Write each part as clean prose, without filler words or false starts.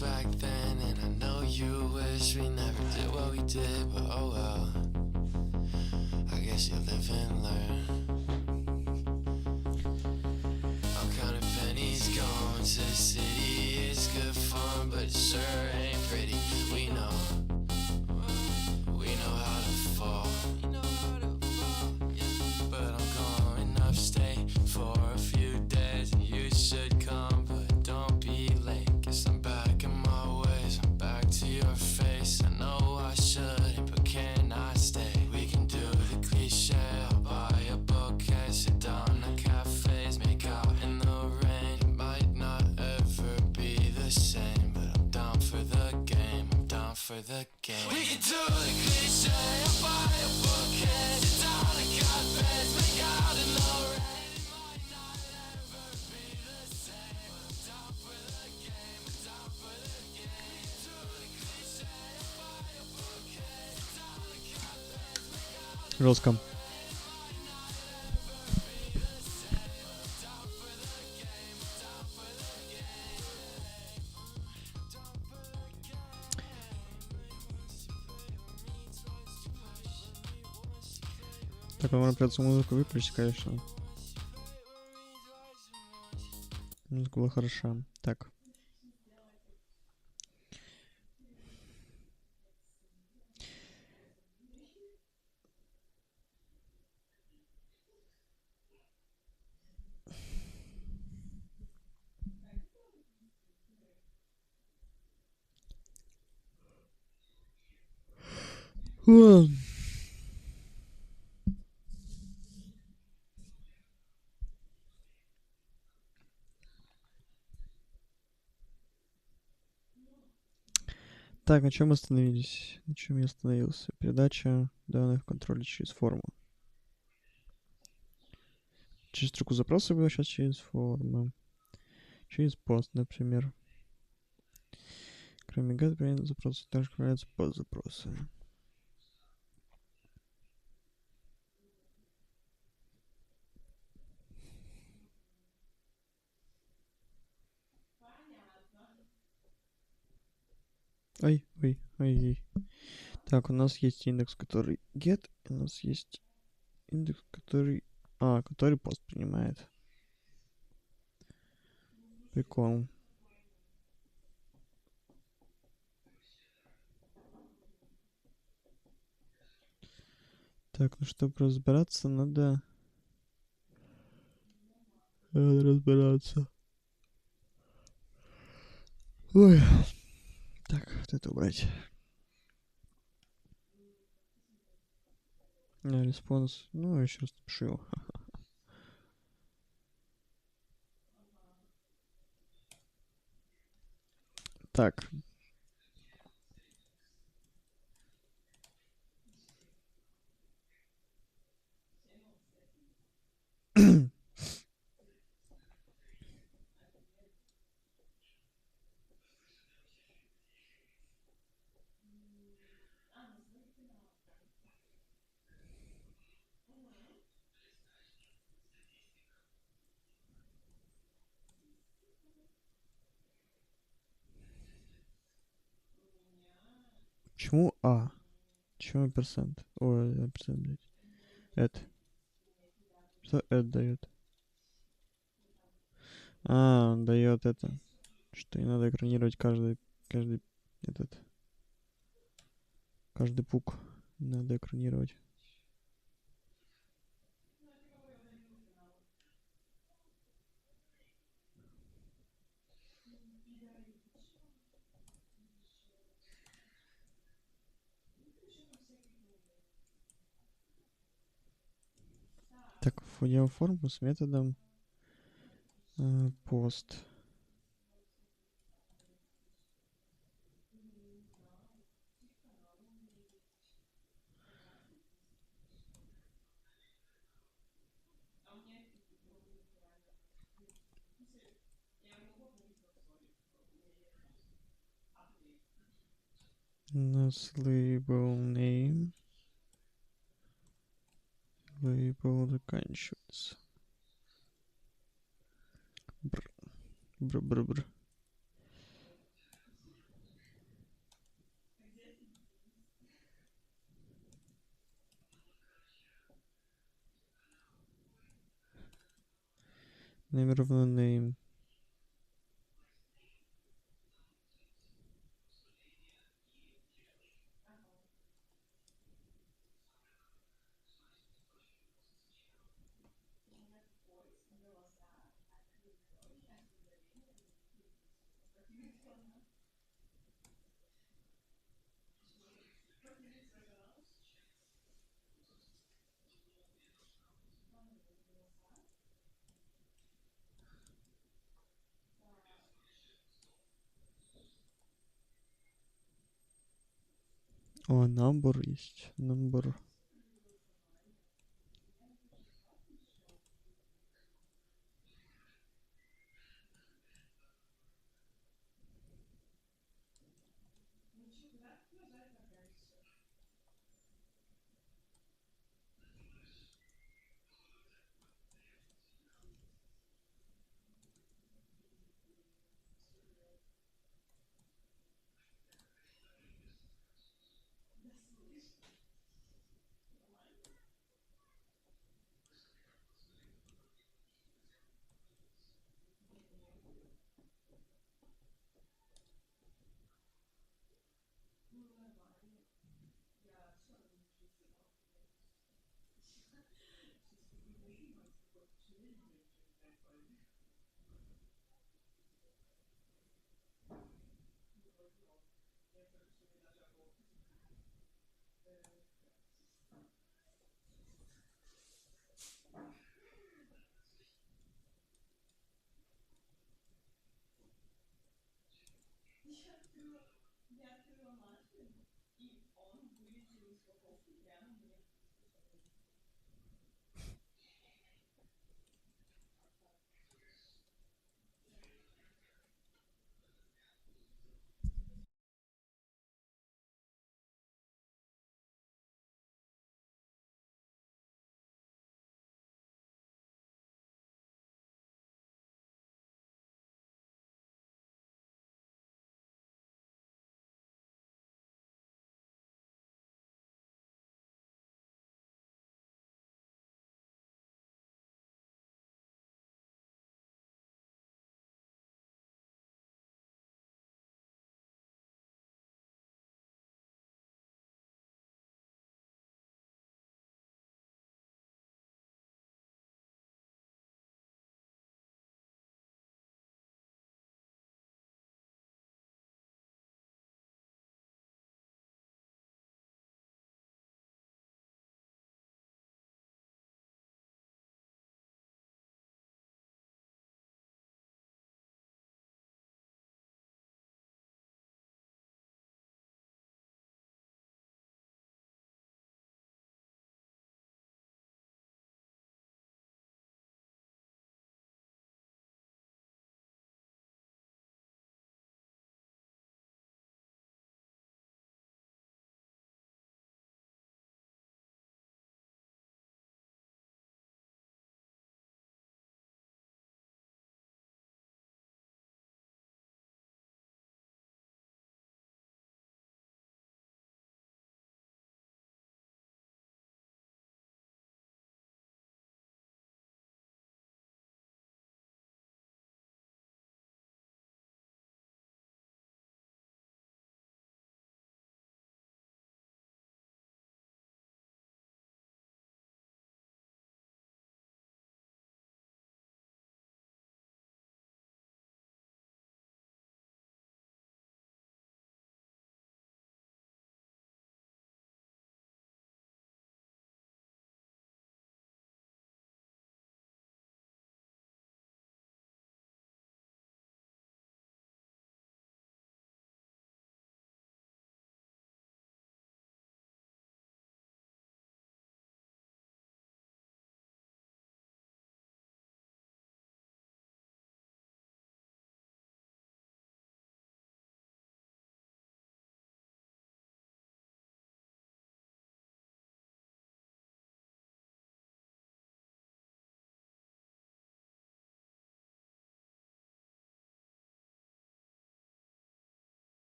back then, and I know you wish we never did what we did, but oh well. I guess you live and learn. I'm counting pennies, going to the city is good fun, but it sure ain't pretty. We know how to fall. But I'm going upstate for a few days, and you should come, but don't be late. Guess I'm back in my ways, I'm back to your face. I know I shouldn't, but can I stay? We can do the cliche, I'll buy a bouquet, sit down at cafes, make out in the rain. It might not ever be the same, but I'm down for the game, I'm down for the game. We can do the cliche, I'll buy a bouquet, sit down at cafes, make out in the rain. It might not ever be the same, but I'm down for the game, I'm down for the game. We can do the cliche, I'll buy a bouquet, sit down at cafes, make out in Жестко. Так, можно придется музыку выключить, конечно. Музыка была хороша. Так. Так, на чем мы остановились? На чем я остановился? Передача данных контроля через форму. Через строку запроса было, сейчас через форму. Через пост, например. Кроме get, принят запрос также появляется пост запроса. Ой. Так, у нас есть индекс, который get, и у нас есть индекс, который пост принимает. Прикол. Так, ну чтобы разбираться, надо разбираться. Ой. Так, вот это убрать. Респонс. Ну, еще раз напишу его. Так. Почему А? Почему процент? Ой, процент, блядь. Это. Что это дает? Он дает это. Что не надо экранировать каждый пук. Надо экранировать. Так, вводим форму с методом пост. У нас label name. Label заканчивается. Бр. Name равно name. О, number есть. Number.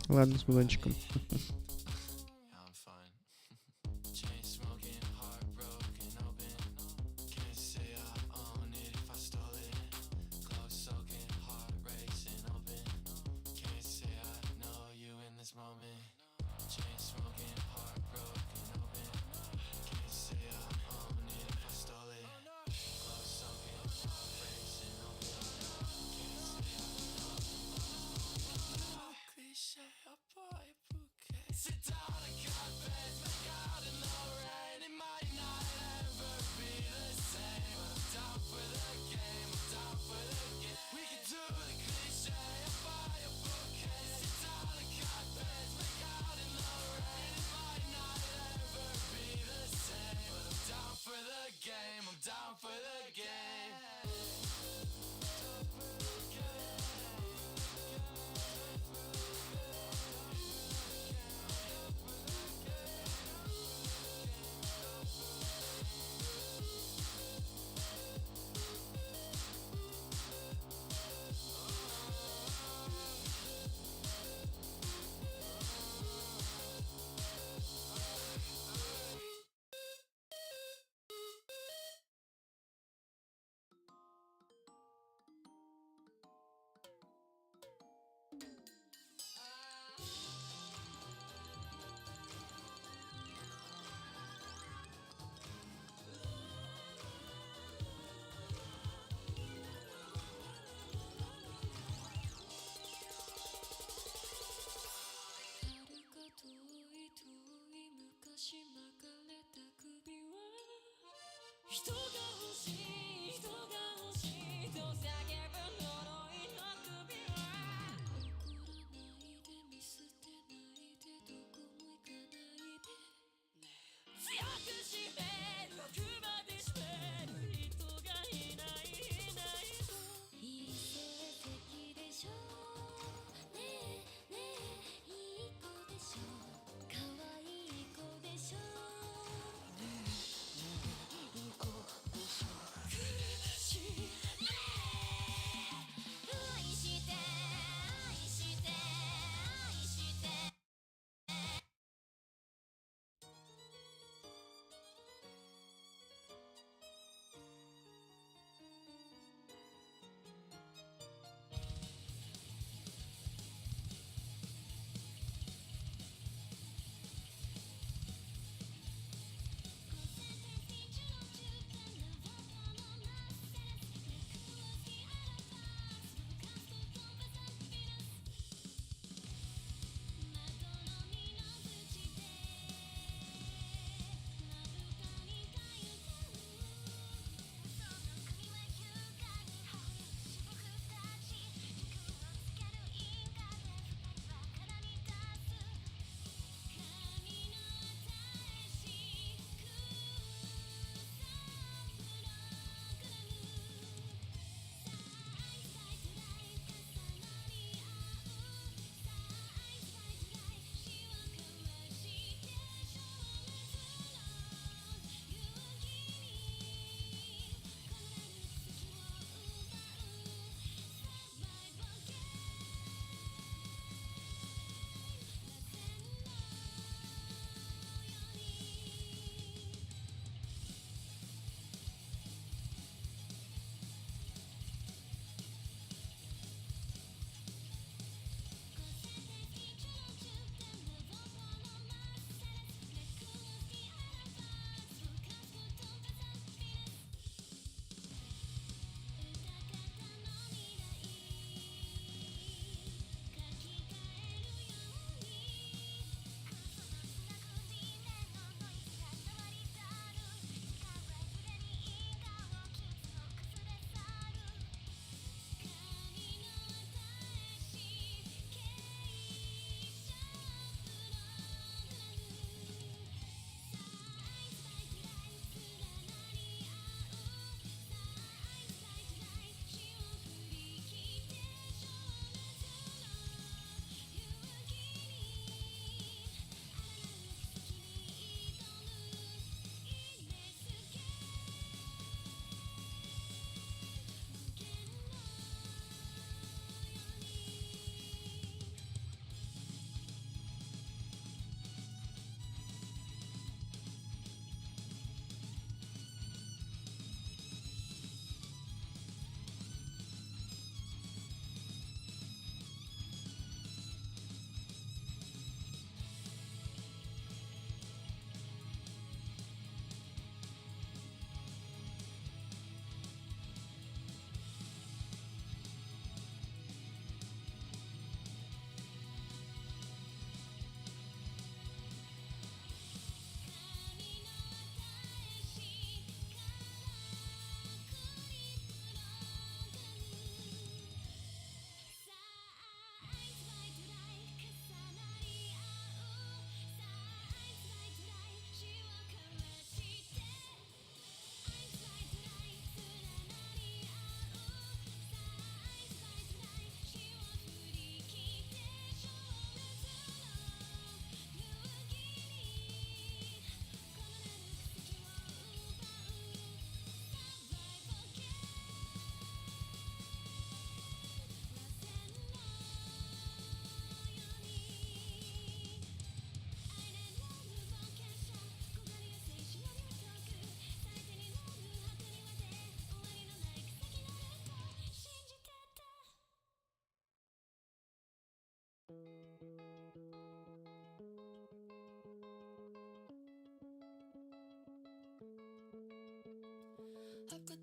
Ладно, с мудончиком. Yeah, I'm fine. Chain smoking, heartbroken, open. Can't say I own it if I stole it. Clothes soaking, heart racing, open. Can't say I know you in this moment. Chain smoking, heartbroken, open. Can't say I own it if I stole it. Clothes soaking, heart racing, open. Can't say I know. Cliche, I buy a bouquet. Sit down and cut beds, make out in the rain. It might not ever be the same, but I'm down for the game. I'm down for the game. We can do the cliche. I buy a bouquet. Sit down and cut beds, make out in the rain. It might not ever be the same, but I'm down for the game. I'm down for the game.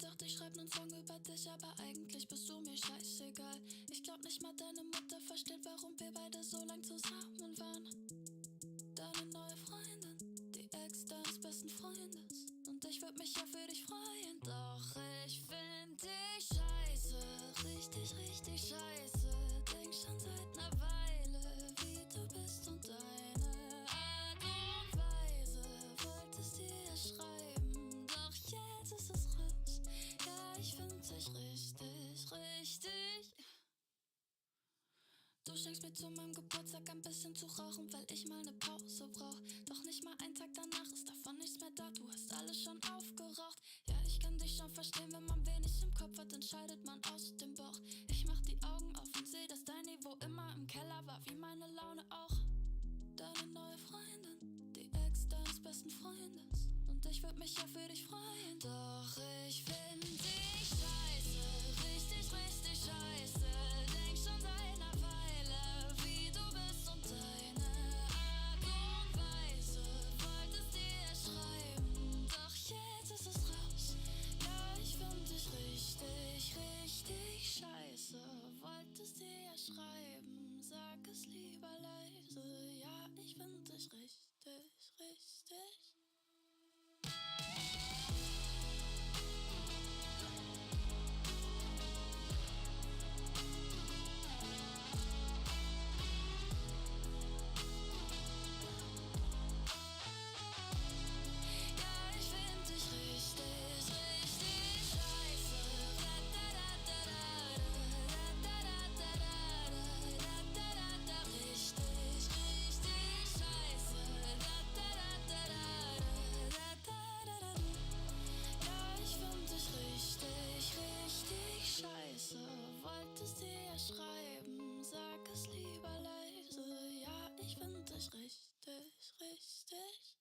dachte, ich schreib nen Song über dich, aber eigentlich bist du mir scheißegal. Ich glaub nicht mal deine Mutter versteht, warum wir beide so lang zusammen waren. Deine neue Freundin, die Ex deines besten Freundes. Und ich würd mich ja für dich freuen. Doch ich find dich scheiße, richtig, richtig scheiße. Denk schon seit ner Weile, wie du bist und deine Art und Weise. Wolltest dir schreiben, doch jetzt ist es raus. Ja, ich find dich richtig, richtig. Du schenkst mir zu meinem Geburtstag ein bisschen zu rauchen, weil ich mal ne Pause brauch. Doch nicht mal einen Tag danach ist davon nichts mehr da, du hast alles schon aufgeraucht. Ja, ich kann dich schon verstehen, wenn man wenig im Kopf hat, entscheidet man aus dem Bauch. Ich mach die Augen auf und seh, dass dein Niveau immer im Keller war, wie meine Laune auch. Deine neue Freundin, die Ex deines besten Freundes. Und ich würd mich ja für dich freuen. Doch ich find dich scheiße, richtig, richtig scheiße. Denk schon seit ner Weile, wie du bist und deine Art und Weise. Wolltest dir schreiben, doch jetzt ist es raus. Ja, ich find dich richtig, richtig scheiße. Wolltest dir schreiben, sag es lieber leise. Ja, ich find dich richtig, richtig. Wolltest dir schreiben, sag es lieber leise. Ja, ich find dich richtig, richtig scheiße.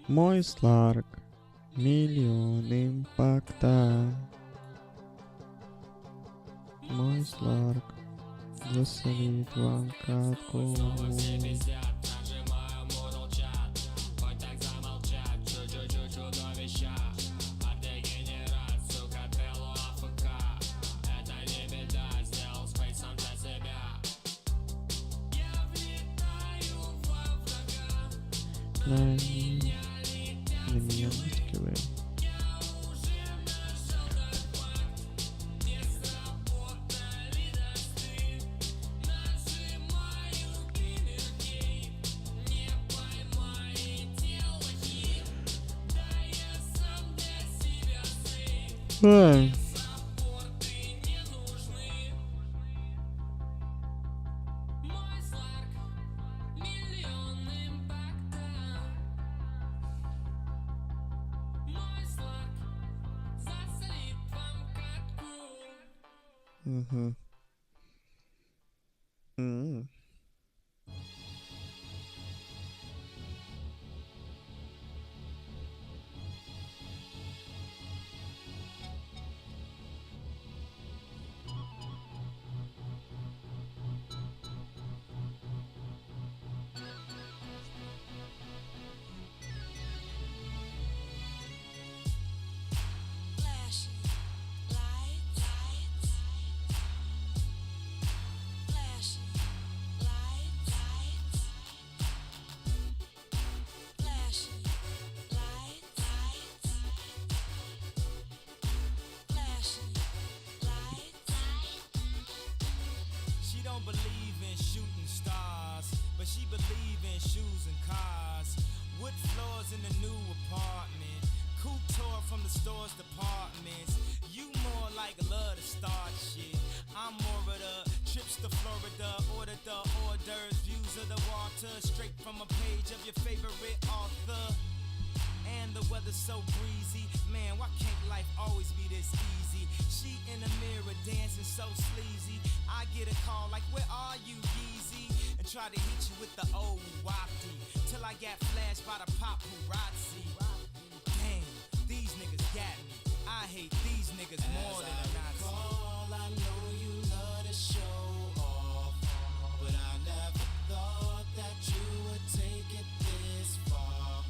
Мой сларк, миллион импакта. Мой сларк засолит вам катку. На меня скиллы. Ай. Угу. Flashing lights, flashing lights, flashing lights, flashing lights. She don't believe in shooting stars, but she believe in shoes and cars. Wood floors in the new apartment, couture from the store's departments. You more like love to start shit. I'm more of the trips to Florida, order the hors d'oeuvres, views of the water, straight from a page of your favorite author. And the weather's so breezy, man, why can't life always be this easy? She in the mirror dancing so sleazy. I get a call like, where are you, Yeezy? And try to hit you with the old wafty, till I got flashed by the paparazzi. Damn, these niggas got me. I hate these niggas more than a Nazi. I know you love to show off, but I never thought that you would take it this far.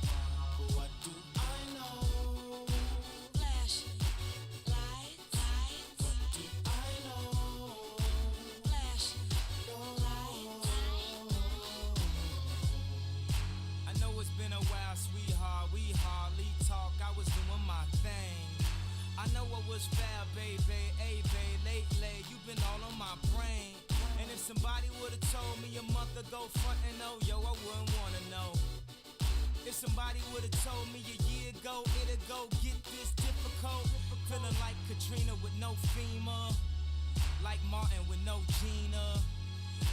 But what do I know? Flashing lights, What do I know? flashing lights. I know it's been a while, sweetheart, we hardly talk. I was doing my thing. I know I was foul, baby, hey, babe, lately you've been all on my brain. And if somebody would've told me a month ago, front and oh, yo, I wouldn't wanna know. If somebody would've told me a year ago, it'd go get this difficult. Feeling like Katrina with no FEMA, like Martin with no Gina.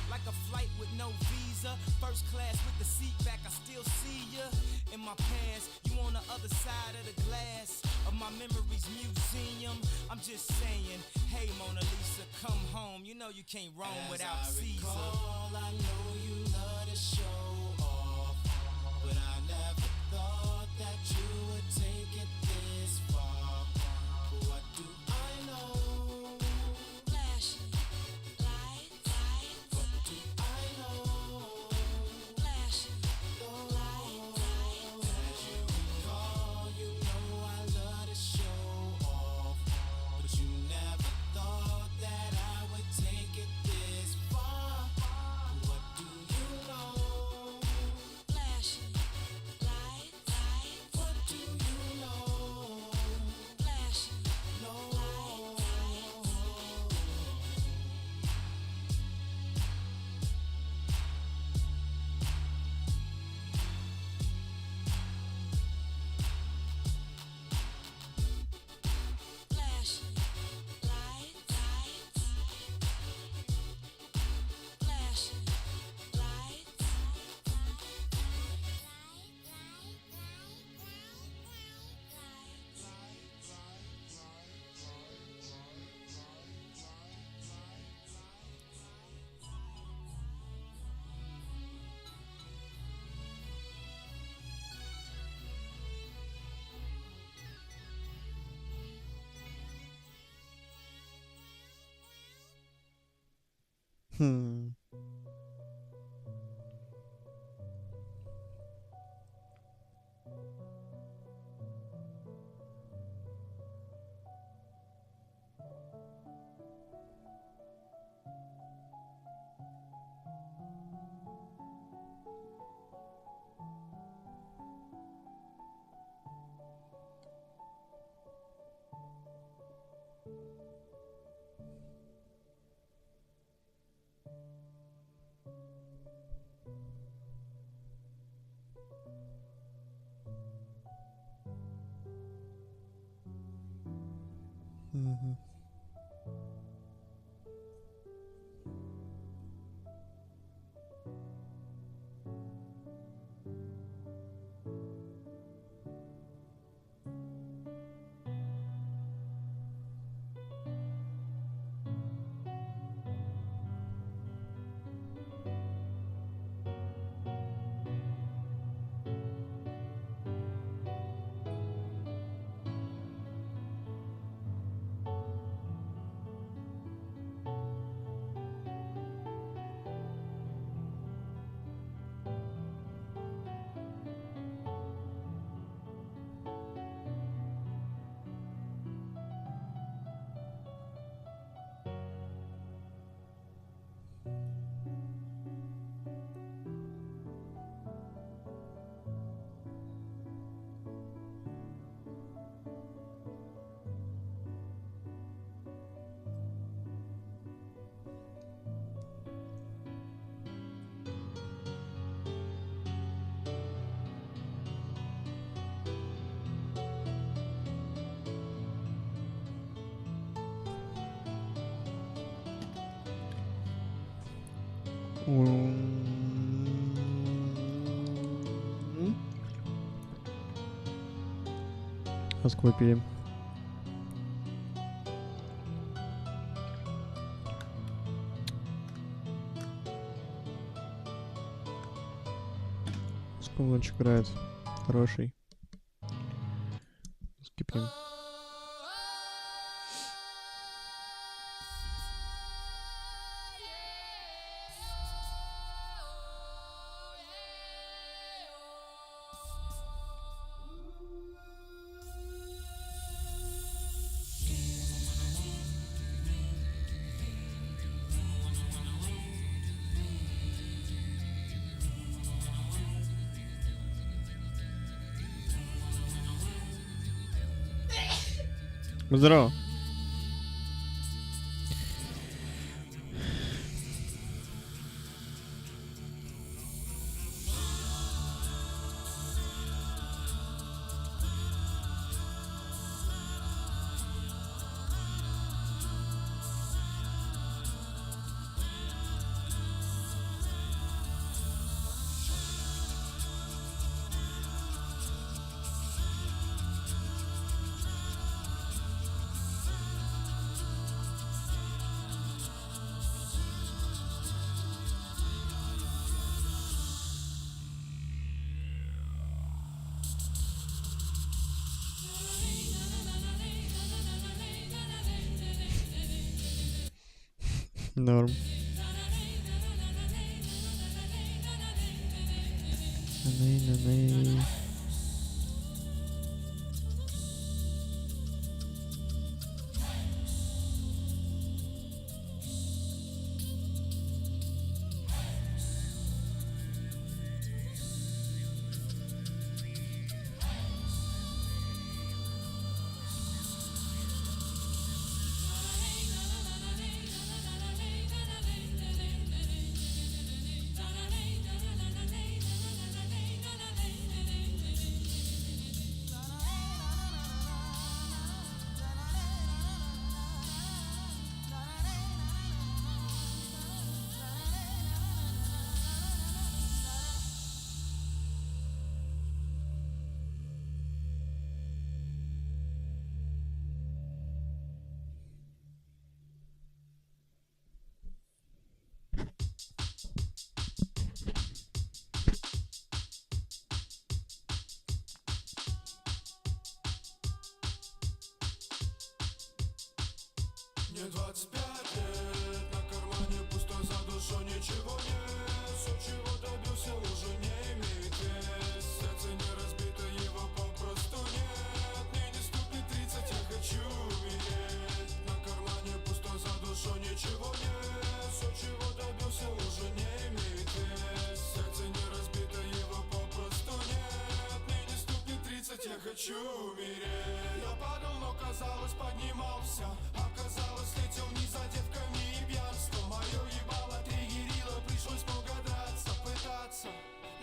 Like a flight with no visa, first class with the seat back, I still see ya. In my past, you on the other side of the glass of my memories museum. I'm just saying, hey Mona Lisa, come home. You know you can't roam without Caesar. I know you love to show off, but I never thought that you would take it this far. But what do I know? Flashing lights, What do I know? flashing lights. As you recall, you know I love to show off, but you never thought that I would take it this far. What do you know? Хм. Мгм. А сколько пили? Сколько играет? Хороший. Скипнем. Здорово. Норм. Мне 25 лет, на кармане пустой задум. душу ничего нет. Все, чего добился, уже не имеет вес. Сердце не разбито, его попросту нет. Мне не стукнет 30, я хочу умереть. На кармане пусто, за душу ничего нет. Все, чего добился, уже не имеет вес. Сердце не разбито, его попросту нет. Мне не стукнет 30, я хочу умереть. Я падал, но казалось поднимался. Оказалось, летел вниз за девками и пьянством. Мое ебало триггерило, пришлось много драться. Пытаться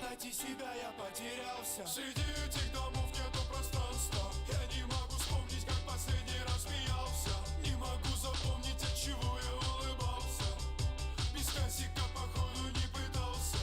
найти себя, я потерялся. Среди этих домов нету пространства. Я не могу вспомнить, как последний раз смеялся. Не могу запомнить, от чего я улыбался. Без косяка, походу, не пытался.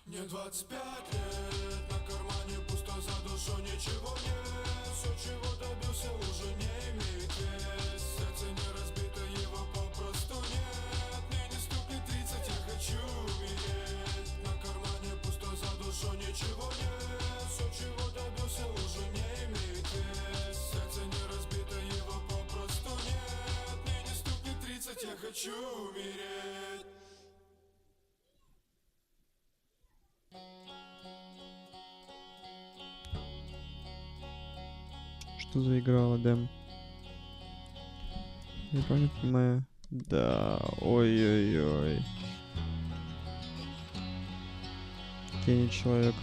Мне 25 лет, на кармане пусто, за душу ничего нет. Все, чего добился, уже не имеет вес. Сердце не разбито, его попросту нет. Мне не стукнет 30, я хочу умереть. На кармане пусто, за душу ничего нет. Все, чего добился, уже не имеет вес. Сердце не разбито, его попросту нет. Мне не стукнет 30, я хочу умереть. Что за игра, Ладем? Я правильно понимаю? Да, ой-ой-ой. Гений человек.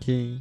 Окей.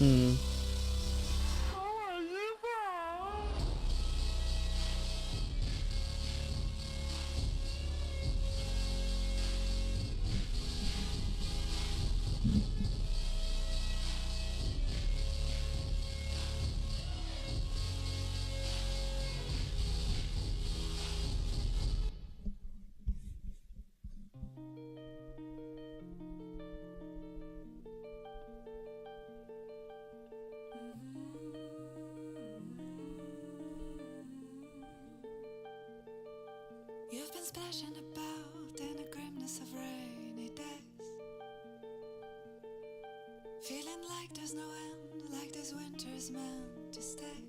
М. You've been splashing about in the grimness of rainy days, feeling like there's no end, like this winter's meant to stay.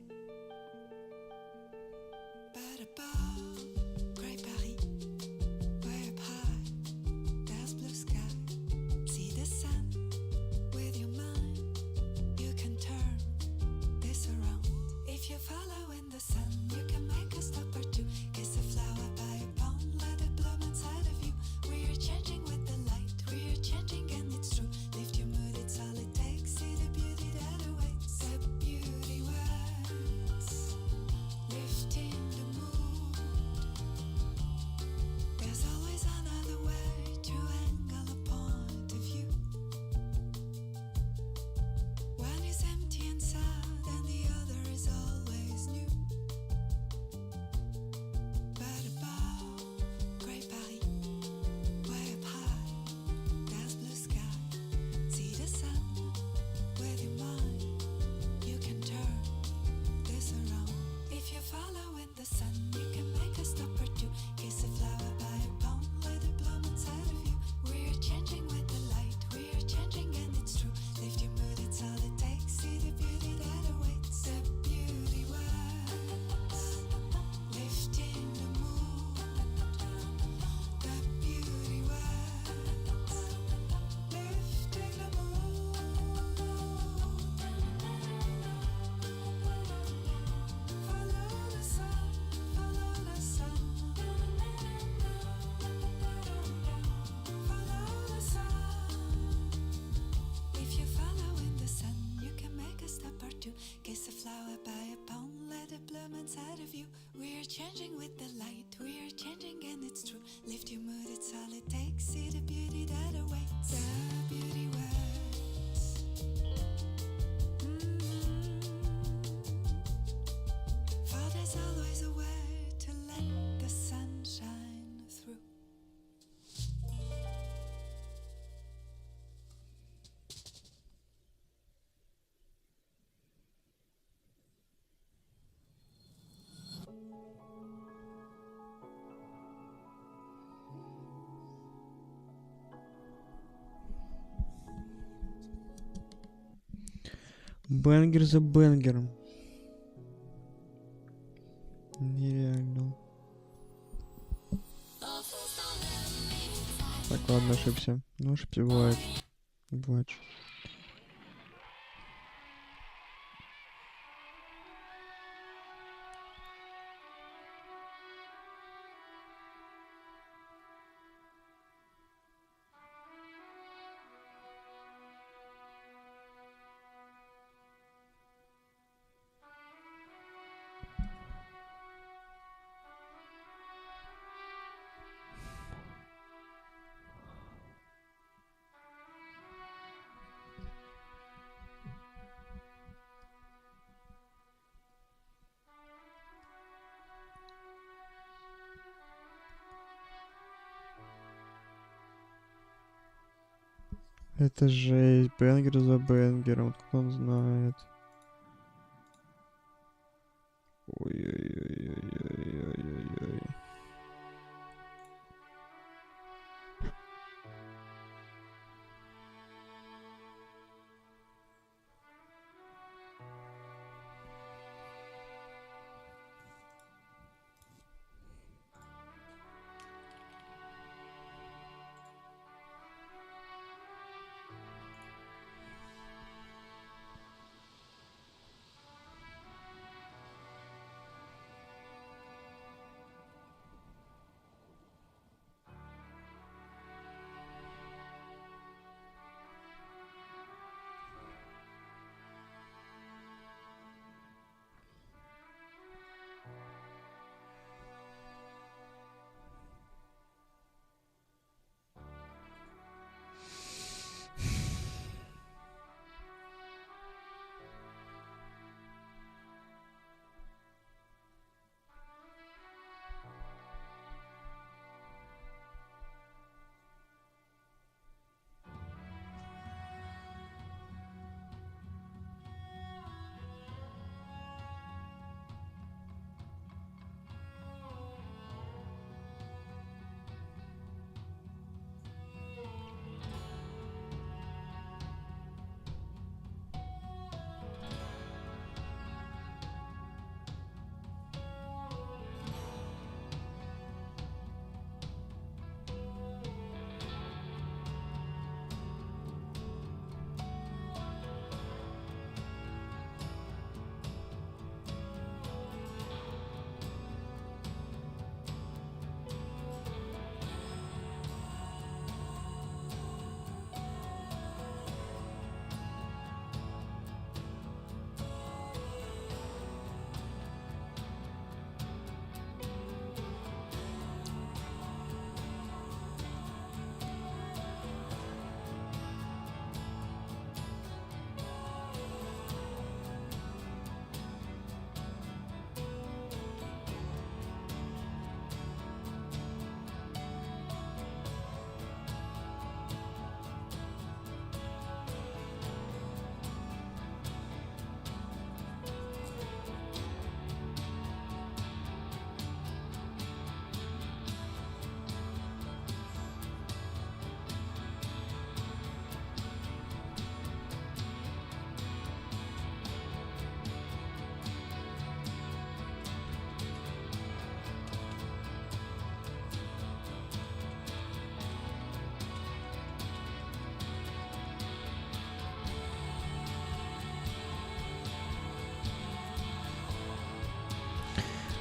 But above grey Paris, way up high, there's blue sky. See the sun with your mind, you can turn this around. If you follow in the sun, you can make a stop or two. Kiss a flower by a pond, let it bloom inside of you. We're changing with the light, we're changing and it's true. Lift your mood, it's all it takes. See the beauty that awaits. The beauty words, lifting the mood. There's always another way to angle a point of view. One is empty and sad and the other is always new. But above grey Paris, way up high, there's blue sky. See the sun with your mind, you can turn this around. If you follow in the sun, you can make a stop or two. Kiss a flower by a pond, let it bloom inside of you. We're changing with the light, we're changing and it's true. Lift your mood, it's all it takes. See the beauty that awaits. The beauty words, lifting the mood. The beauty words, lifting the mood. Follow the sun, follow the sun. Follow the sun. If you follow in the sun, you can make a step or two. Kiss a flower by a pond, let it bloom inside of you. We're changing with the light, we're changing and it's true. Lift your mood, it's all it takes. See the beauty that awaits. The beauty words. For there's always a way to let the sun shine through. Бенгер за бенгером. Нереально. Так, ладно, ошибся. Ну, ошибся, бывает. Бывает. Это жесть. Бенгер за бенгером. Откуда он знает? Ой-ой-ой-ой-ой-ой-ой.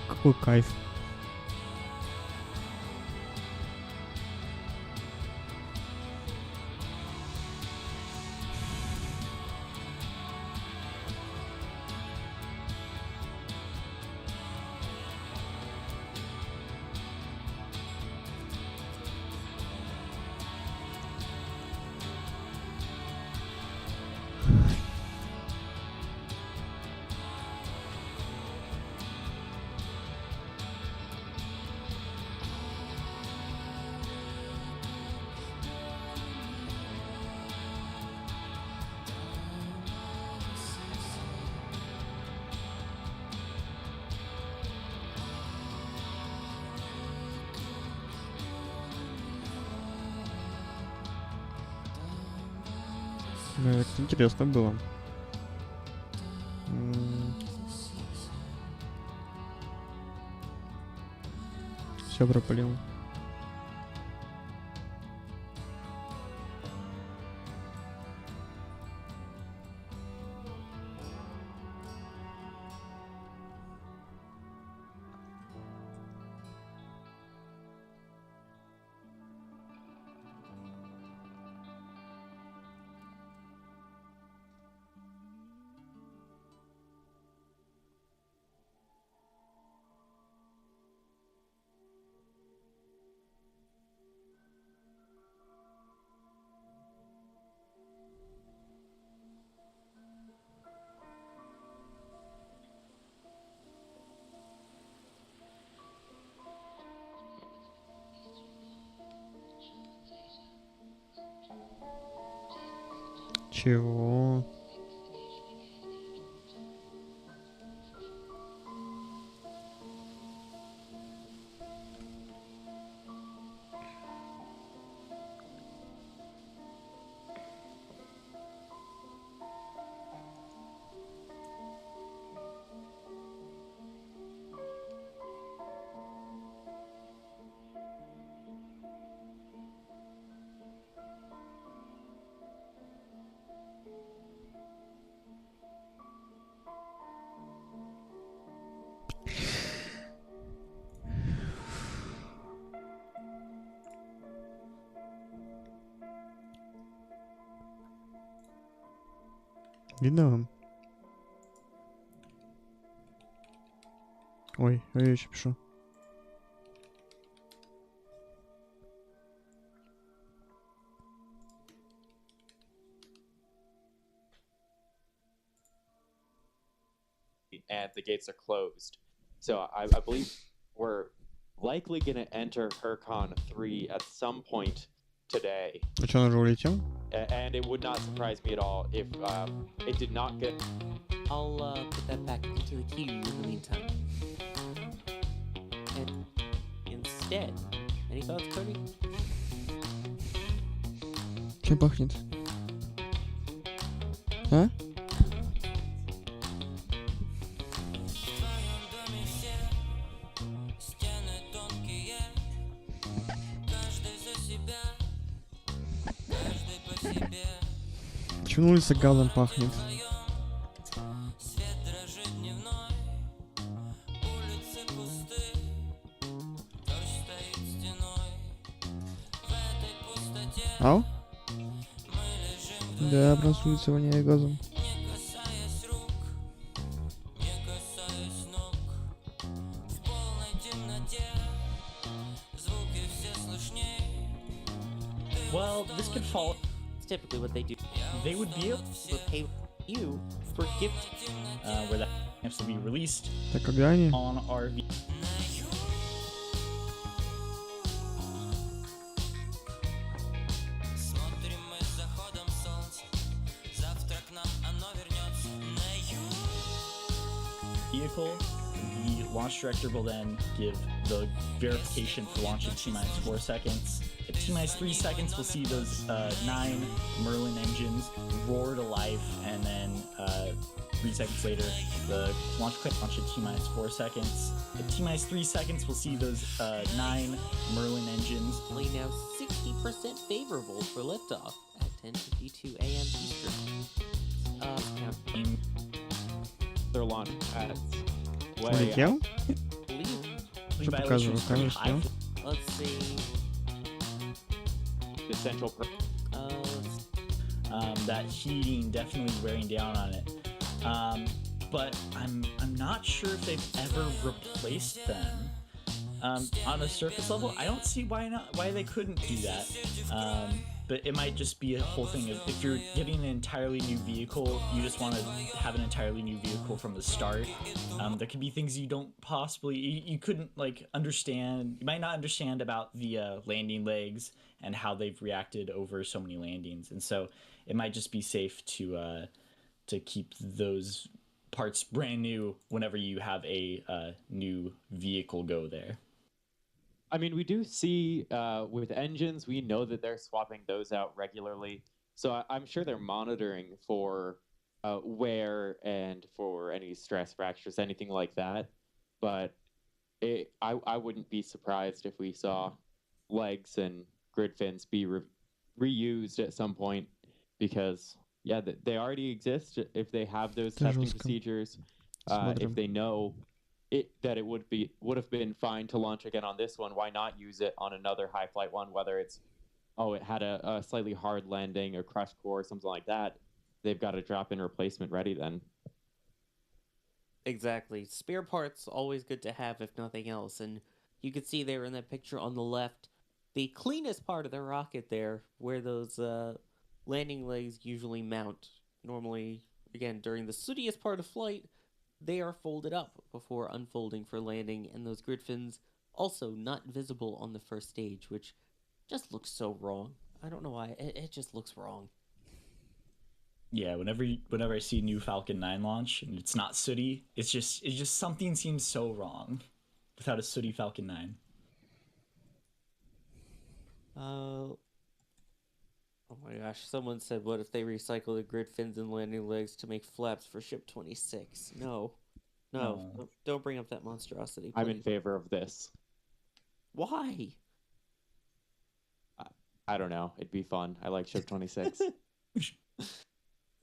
какой кайф. Ну, это интересно было. Все пропалил. Чего? Видно вам? Ой, а я еще пишу. And the gates are closed. So I believe we're likely going to enter HerCon 3 at some point today. А что, он уже улетел? And it would not surprise me at all if it did not get... I'll put that back into the queue in the meantime. And instead, any thoughts, Cody? Чем пахнет? А? Почему на улице галом пахнет? Ау? Да, просто улица воняет газом. Well, this could fall. It's typically what they do. They would be able to pay you for gift, where that has to be released Так, когда они? on RV. Vehicle, the launch director will then give the verification for launch at T-minus 4 seconds. At T-minus 3 seconds, we'll see those 9 Merlin engines roar to life, and then 3 seconds later, the launch at T-minus 4 seconds. At T-minus 3 seconds, we'll see those 9 Merlin engines. Now 60% favorable for liftoff at 10:52 a.m. Eastern. Their launch pads. Улетел? believe Что violation is pretty показывает high. камера, Let's see. The central That heating definitely wearing down on it. But I'm not sure if they've ever replaced them. On a surface level, I don't see why they couldn't do that. But it might just be a whole thing of if you're getting an entirely new vehicle, you just want to have an entirely new vehicle from the start. There could be things you don't possibly, you couldn't like understand. You might not understand about the landing legs and how they've reacted over so many landings, and so it might just be safe to keep those parts brand new whenever you have a new vehicle go there. I mean, we do see with engines, we know that they're swapping those out regularly. So I'm sure they're monitoring for wear and for any stress fractures, anything like that. But I wouldn't be surprised if we saw legs and grid fins be reused at some point because, yeah, they already exist. If they have those Это testing жестко. procedures, Смотрим. if they know that it would have been fine to launch again on this one, why not use it on another high flight one, whether it's it had a slightly hard landing or crushed core or something like that. They've got a drop-in replacement ready then. Exactly. Spare parts always good to have, if nothing else. And you can see there in that picture on the left, the cleanest part of the rocket there, where those landing legs usually mount. Normally, again, during the sootiest part of flight, they are folded up before unfolding for landing, and those grid fins also not visible on the first stage, which just looks so wrong. I don't know why. It just looks wrong. Yeah, whenever I see new Falcon 9 launch and it's not sooty, it's just something seems so wrong without a sooty Falcon 9. Oh my gosh, someone said, what if they recycle the grid fins and landing legs to make flaps for ship 26? No. Don't bring up that monstrosity, please. I'm in favor of this. Why? I don't know. It'd be fun. I like ship 26.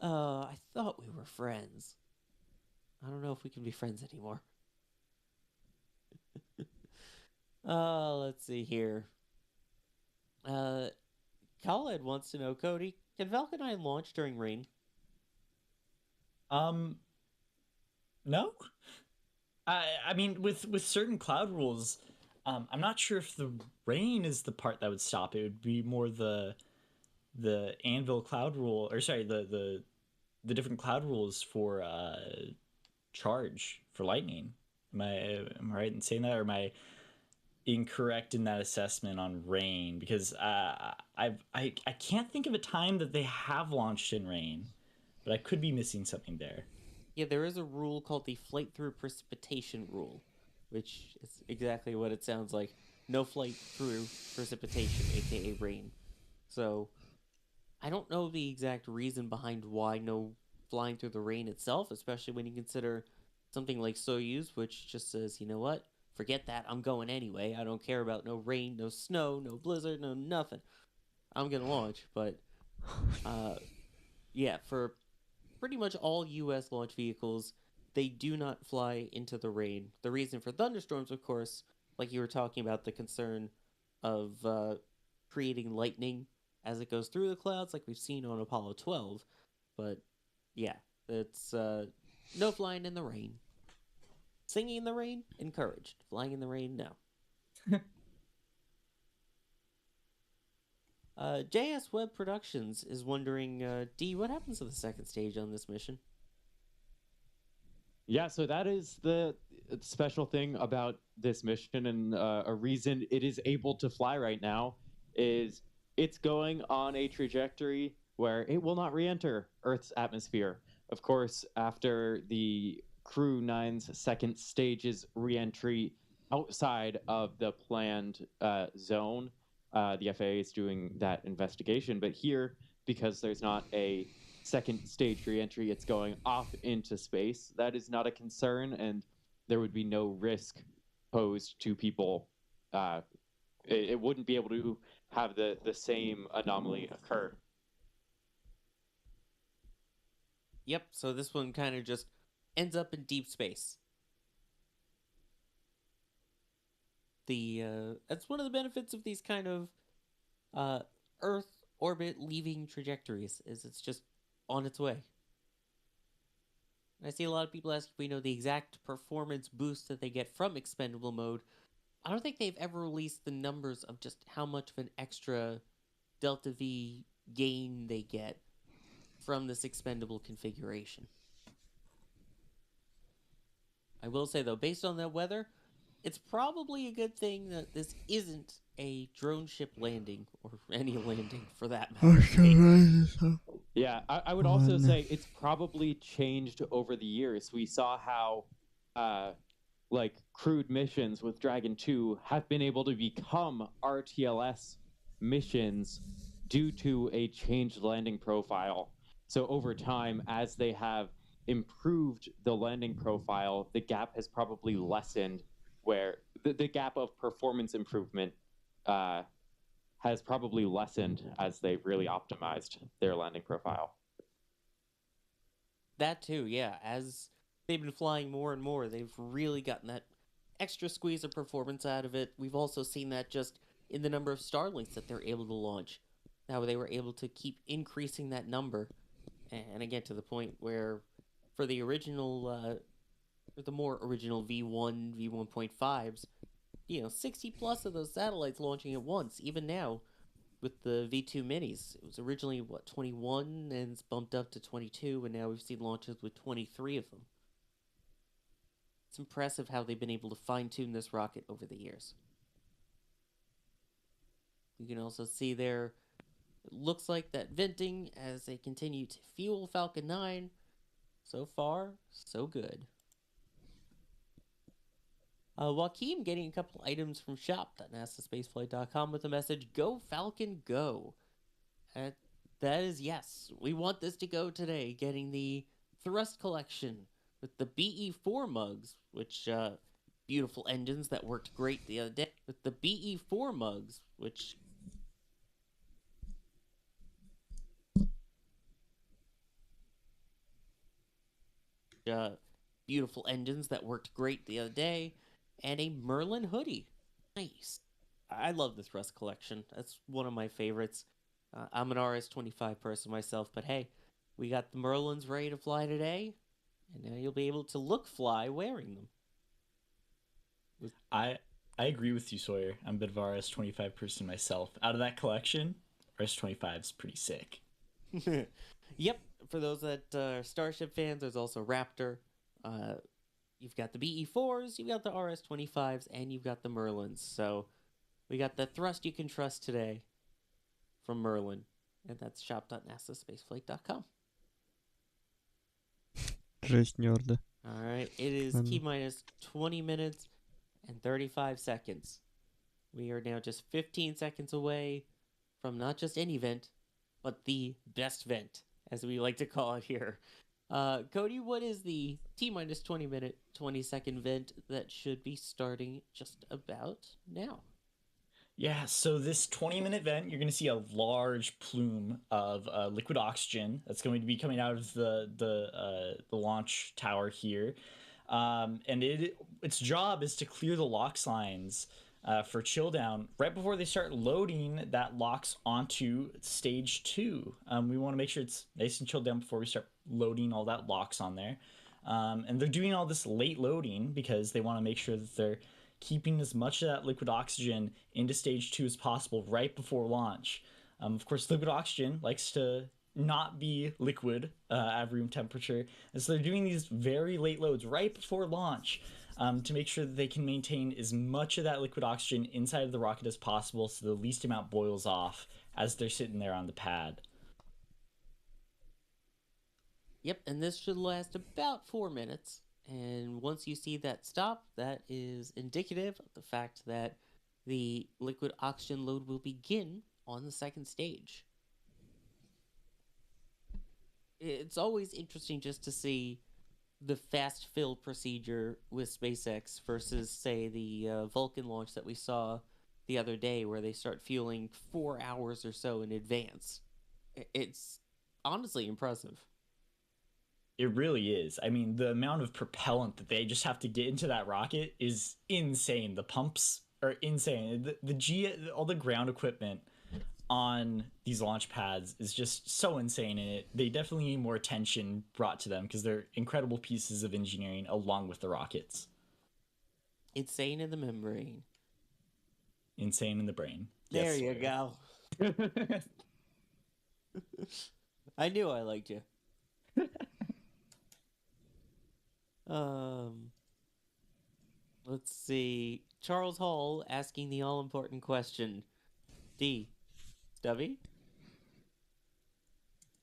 I thought we were friends. I don't know if we can be friends anymore. Let's see here. Khaled wants to know, Cody, can Falcon 9 launch during rain? No. I mean, with certain cloud rules, I'm not sure if the rain is the part that would stop. It would be more the anvil cloud rule, or sorry, the different cloud rules for charge for lightning. Am I right in saying that, or am I incorrect in that assessment on rain? Because I can't think of a time that they have launched in rain, but I could be missing something there. Yeah, there is a rule called the flight through precipitation rule, which is exactly what it sounds like. No flight through precipitation, aka rain. So, I don't know the exact reason behind why no flying through the rain itself, especially when you consider something like Soyuz, which just says, you know what? Forget that, I'm going anyway. I don't care about no rain, no snow, no blizzard, no nothing. I'm gonna launch, but yeah, for pretty much all U.S. launch vehicles, they do not fly into the rain. The reason for thunderstorms, of course, like you were talking about, the concern of creating lightning as it goes through the clouds, like we've seen on Apollo 12. But yeah, it's no flying in the rain. Singing in the rain, encouraged. Flying in the rain, no. JS Web Productions is wondering, D, what happens to the second stage on this mission? Yeah, so that is the special thing about this mission, and a reason it is able to fly right now is it's going on a trajectory where it will not re-enter Earth's atmosphere. Of course, after the Crew 9's second stage's re-entry outside of the planned zone, the FAA is doing that investigation. But here, because there's not a second stage re-entry, it's going off into space. That is not a concern, and there would be no risk posed to people. It wouldn't be able to have the same anomaly occur. Yep, so this one kind of just ends up in deep space. that's one of the benefits of these kind of Earth orbit leaving trajectories, is it's just on its way. I see a lot of people ask if we know the exact performance boost that they get from expendable mode. I don't think they've ever released the numbers of just how much of an extra delta V gain they get from this expendable configuration. I will say, though, based on that weather, it's probably a good thing that this isn't a drone ship landing, or any landing for that matter. Yeah, I would also say it's probably changed over the years. We saw how, like, crewed missions with Dragon 2 have been able to become RTLS missions due to a changed landing profile. So over time, as they have improved the landing profile, the gap has probably lessened, where the gap of performance improvement has probably lessened as they've really optimized their landing profile. That too, yeah. As they've been flying more and more, they've really gotten that extra squeeze of performance out of it. We've also seen that just in the number of Starlinks that they're able to launch. Now they were able to keep increasing that number, and again to the point where, for the original, the more original V1, V1.5s, 60 plus of those satellites launching at once. Even now, with the V2 minis, it was originally 21, and it's bumped up to 22, and now we've seen launches with 23 of them. It's impressive how they've been able to fine-tune this rocket over the years. You can also see there, it looks like that venting as they continue to fuel Falcon 9. So far, so good. Joaquim getting a couple items from shop.nasaspaceflight.com with the message, "Go Falcon, go." That is yes. We want this to go today. Getting the Thrust Collection with the BE4 mugs, which, beautiful engines that worked great the other day. With the BE4 mugs, which... beautiful engines that worked great the other day. And a Merlin hoodie. Nice. I love the Thrust Collection. That's one of my favorites. I'm an RS-25 person myself, but hey, we got the Merlins ready to fly today, and now you'll be able to look fly wearing them. I agree with you, Sawyer. I'm a bit of a RS-25 person myself. Out of that collection, RS-25 is pretty sick. Yep. For those that are Starship fans, there's also Raptor. You've got the BE4s, you've got the RS-25s, and you've got the Merlins. So we got the Thrust You Can Trust today from Merlin. And that's shop.nasaspaceflight.com. Жесть, нерды. Alright, it is T-minus 20 minutes and 35 seconds. We are now just 15 seconds away from not just any vent, but the best vent, as we like to call it here. Cody, what is the T-minus 20 minute, 20 second vent that should be starting just about now? Yeah, so this 20-minute vent, you're going to see a large plume of liquid oxygen that's going to be coming out of the launch tower here. And its job is to clear the LOX lines for chill down right before they start loading that LOX onto stage 2. We want to make sure it's nice and chilled down before we start loading all that LOX on there. And they're doing all this late loading because they want to make sure that they're keeping as much of that liquid oxygen into stage 2 as possible right before launch. Of course, liquid oxygen likes to not be liquid at room temperature, and so they're doing these very late loads right before launch to make sure that they can maintain as much of that liquid oxygen inside of the rocket as possible so the least amount boils off as they're sitting there on the pad. Yep, and this should last about 4 minutes. And once you see that stop, that is indicative of the fact that the liquid oxygen load will begin on the second stage. It's always interesting just to see the fast fill procedure with SpaceX versus, say, the Vulcan launch that we saw the other day, where they start fueling 4 hours or so in advance. It's honestly impressive. It really is. I mean, the amount of propellant that they just have to get into that rocket is insane. The pumps are insane. All the ground equipment on these launch pads is just so insane, and they definitely need more attention brought to them because they're incredible pieces of engineering along with the rockets. Insane in the membrane. Insane in the brain. There Yes, you sir. go. I knew I liked you. Let's see. Charles Hall asking the all-important question. D. Stubby?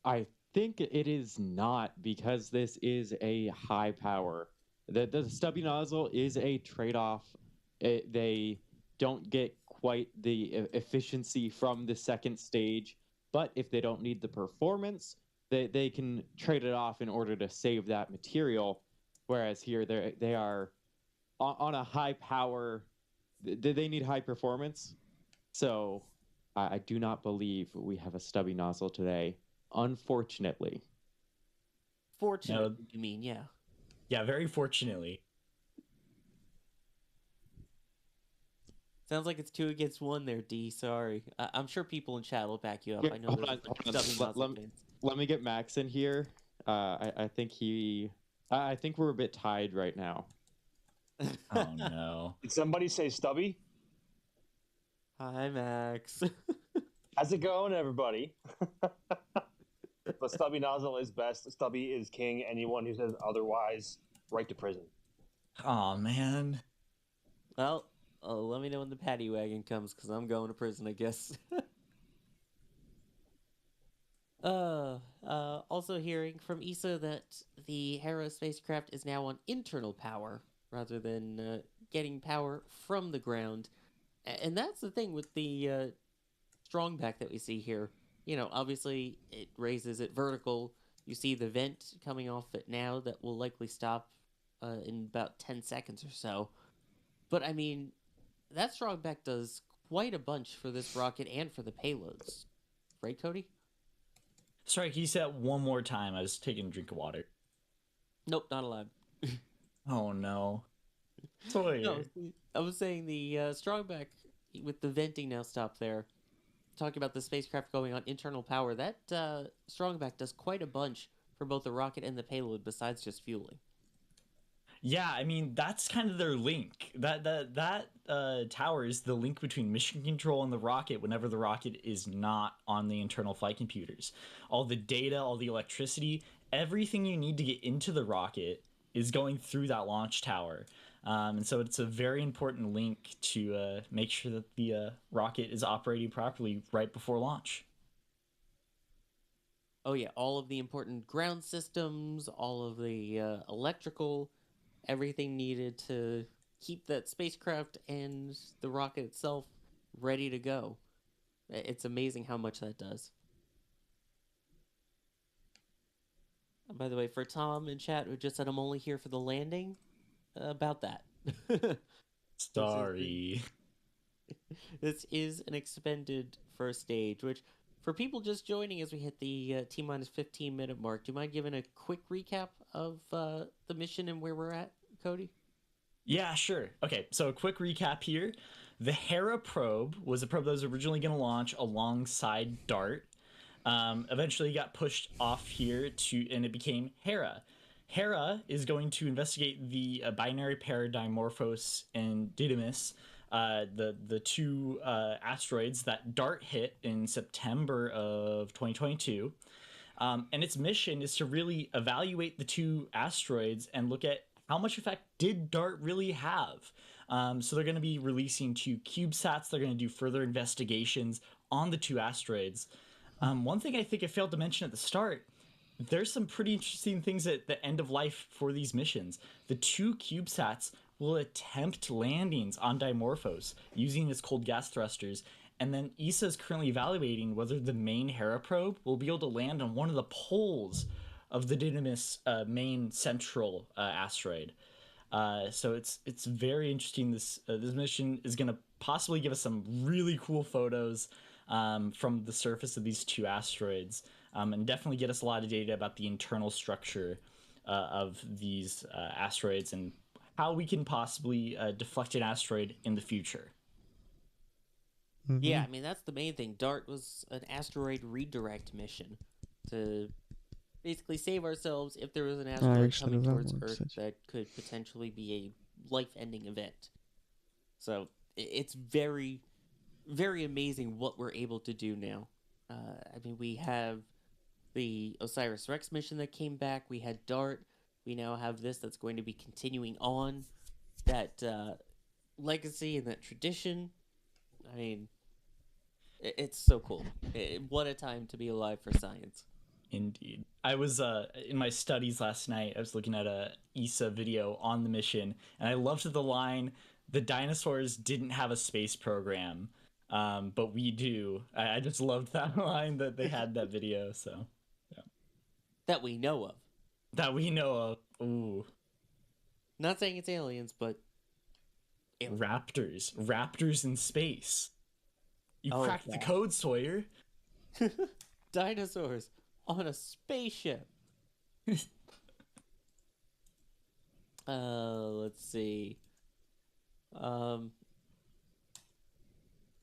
I think it is not, because this is a high power. The stubby nozzle is a trade-off. They don't get quite the efficiency from the second stage, but if they don't need the performance, they can trade it off in order to save that material. Whereas here they are on a high power. They need high performance, so I do not believe we have a stubby nozzle today, unfortunately. Fortunately, you mean, yeah. Yeah, very fortunately. Sounds like it's 2 against 1 there, D. Sorry. I'm sure people in chat will back you up. Here, I know hold there's on, like hold on. stubby nozzle fans. Let me get Max in here. I think we're a bit tied right now. Oh no. Did somebody say stubby? Hi, Max. How's it going, everybody? But stubby nozzle is best. Stubby is king. Anyone who says otherwise, right to prison. Oh man. Well, let me know when the paddy wagon comes, because I'm going to prison, I guess. Also hearing from Issa that the Hera spacecraft is now on internal power rather than getting power from the ground. And that's the thing with the strongback that we see here. You know, obviously it raises it vertical. You see the vent coming off it now that will likely stop in about 10 seconds or so. But I mean, that strongback does quite a bunch for this rocket and for the payloads. Right, Cody? Sorry, can you say that one more time? I was taking a drink of water. Nope, not allowed. Oh no. Sorry. No, I was saying the strongback with the venting now stopped there. Talking about the spacecraft going on internal power, that strongback does quite a bunch for both the rocket and the payload besides just fueling. Yeah, I mean that's kind of their link. That tower is the link between mission control and the rocket whenever the rocket is not on the internal flight computers. All the data, all the electricity, everything you need to get into the rocket is going through that launch tower. And so it's a very important link to make sure that the rocket is operating properly right before launch. Oh yeah, all of the important ground systems, all of the electrical, everything needed to keep that spacecraft and the rocket itself ready to go. It's amazing how much that does. And by the way, for Tom in chat who just said I'm only here for the landing, about that. Sorry. This is an expended first stage, which for people just joining as we hit the T-minus 15-minute mark, do you mind giving a quick recap of the mission and where we're at, Cody? Yeah, sure. Okay, so a quick recap here. The Hera probe was a probe that was originally going to launch alongside DART. Eventually got pushed off here and it became Hera. Hera is going to investigate the binary pair Dimorphos and Didymus, the two asteroids that DART hit in September of 2022. And its mission is to really evaluate the two asteroids and look at how much effect did DART really have. So they're going to be releasing 2 CubeSats. They're going to do further investigations on the 2 asteroids. One thing I think I failed to mention at the start, there's some pretty interesting things at the end of life for these missions. The 2 CubeSats will attempt landings on Dimorphos using its cold gas thrusters, and then ESA is currently evaluating whether the main Hera probe will be able to land on one of the poles of the Didymus main central asteroid. So it's very interesting. This mission is going to possibly give us some really cool photos from the surface of these 2 asteroids, and definitely get us a lot of data about the internal structure of these asteroids and how we can possibly deflect an asteroid in the future. Yeah, Mhm. I mean, that's the main thing. DART was an asteroid redirect mission to basically save ourselves if there was an А, я, asteroid кстати, coming towards забыл, Earth кстати. that could potentially be a life-ending event. So it's very, very amazing what we're able to do now. I mean, we have the Osiris Rex mission that came back. We had DART. We now have this that's going to be continuing on that legacy and that tradition. I mean, it's so cool. What a time to be alive for science. Indeed. I was in my studies last night. I was looking at a ESA video on the mission, and I loved the line, "The dinosaurs didn't have a space program, but we do." I just loved that line that they had that video. So That we know of. that we know of. Ooh, Not saying it's aliens, but raptors in space. You Oh, cracked the yeah. code, Sawyer. dinosaurs on a spaceship. Let's see.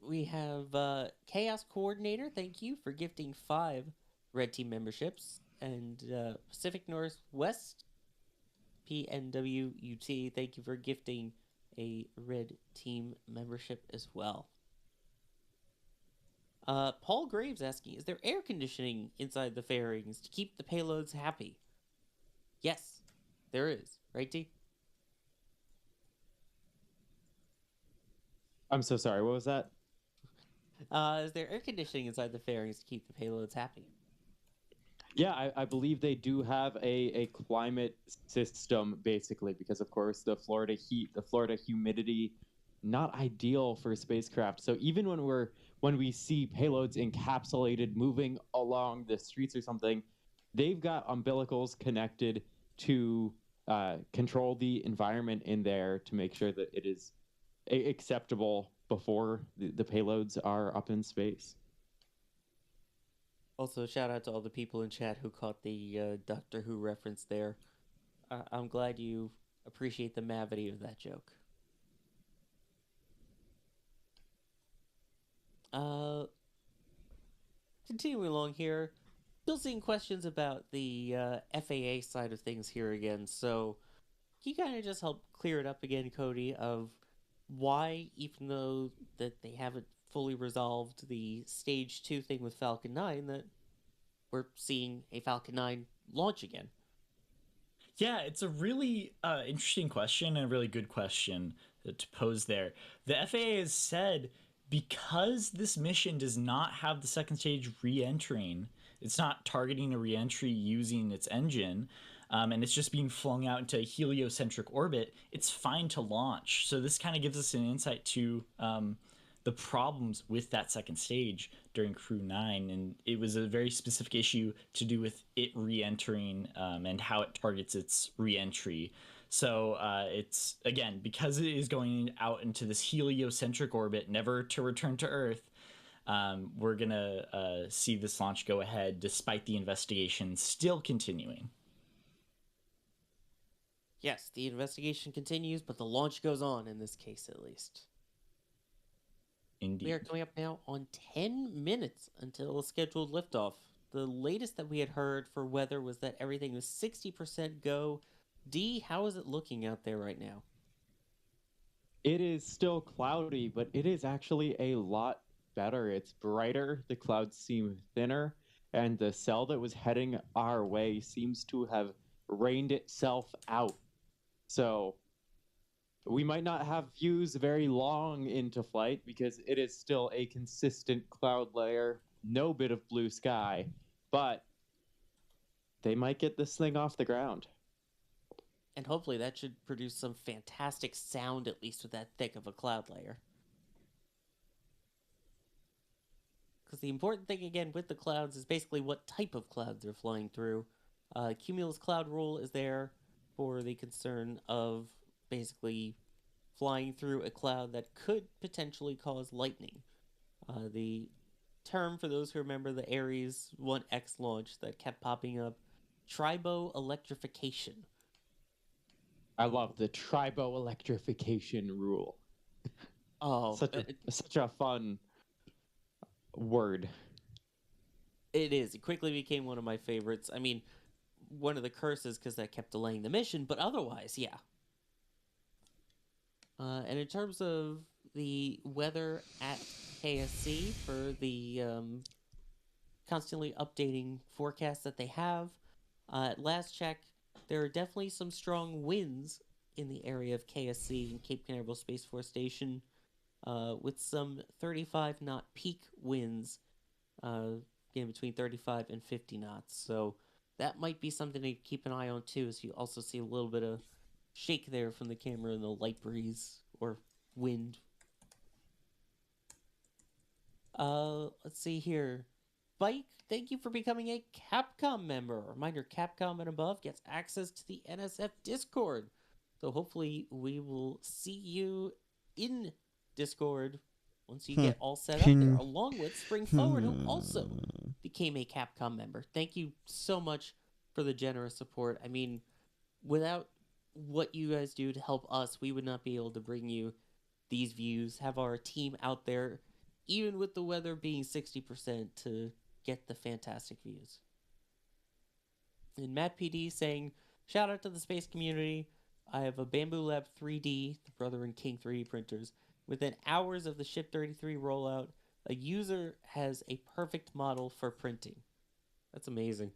We have Chaos Coordinator. Thank you for gifting 5 Red Team memberships, and Pacific Northwest PNWUT. Thank you for gifting a Red Team membership as well. Paul Graves asking, is there air conditioning inside the fairings to keep the payloads happy? Yes, there is. Right, T? I'm so sorry. What was that? Is there air conditioning inside the fairings to keep the payloads happy? Yeah, I believe they do have a climate system, basically, because, of course, the Florida heat, the Florida humidity, not ideal for spacecraft. So even when we see payloads encapsulated moving along the streets or something, they've got umbilicals connected to control the environment in there to make sure that it is acceptable before the payloads are up in space. Also, shout out to all the people in chat who caught the Doctor Who reference there. I'm glad you appreciate the mavity of that joke. Continuing along here, still seeing questions about the FAA side of things here again. So, can you kind of just help clear it up again, Cody, of why, even though that they haven't fully resolved the Stage 2 thing with Falcon 9, that we're seeing a Falcon 9 launch again? Yeah, it's a really interesting question and a really good question to pose there. The FAA has said because this mission does not have the second stage re-entering, it's not targeting a re-entry using its engine, and it's just being flung out into a heliocentric orbit, it's fine to launch. So this kind of gives us an insight to the problems with that second stage during Crew 9, and it was a very specific issue to do with it re-entering and how it targets its re-entry. So it's, again, because it is going out into this heliocentric orbit, never to return to Earth, we're going to see this launch go ahead despite the investigation still continuing. Yes, the investigation continues, but the launch goes on in this case, at least. Indeed. We are coming up now on 10 minutes until a scheduled liftoff. The latest that we had heard for weather was that everything was 60% go. D, how is it looking out there right now? It is still cloudy, but it is actually a lot better. It's brighter, the clouds seem thinner, and the cell that was heading our way seems to have rained itself out. So we might not have views very long into flight because it is still a consistent cloud layer, no bit of blue sky, but they might get this thing off the ground. And hopefully that should produce some fantastic sound, at least with that thick of a cloud layer. Because the important thing, again, with the clouds is basically what type of clouds they're flying through. Cumulus cloud rule is there for the concern of basically flying through a cloud that could potentially cause lightning. The term, for those who remember the Ares 1X launch that kept popping up, triboelectrification. I love the triboelectrification rule. Oh, Such a fun word. It is. It quickly became one of my favorites. I mean, one of the curses because that kept delaying the mission, but otherwise, yeah. And in terms of the weather at KSC for the constantly updating forecast that they have, at last check, there are definitely some strong winds in the area of KSC and Cape Canaveral Space Force Station, with some 35 knot peak winds, getting between 35 and 50 knots. So that might be something to keep an eye on too, as you also see a little bit of shake there from the camera and the light breeze or wind. Let's see here. Bike, thank you for becoming a Capcom member. Reminder, Capcom and above gets access to the NSF Discord. So hopefully we will see you in Discord once you get all set up there, along with Spring Forward, who also became a Capcom member. Thank you so much for the generous support. I mean, without what you guys do to help us, we would not be able to bring you these views, have our team out there, even with the weather being 60%, to get the fantastic views. And Matt PD saying, shout out to the space community. I have a Bamboo Lab 3D, the brother in King 3D printers. Within hours of the Ship 33 rollout, a user has a perfect model for printing. That's amazing.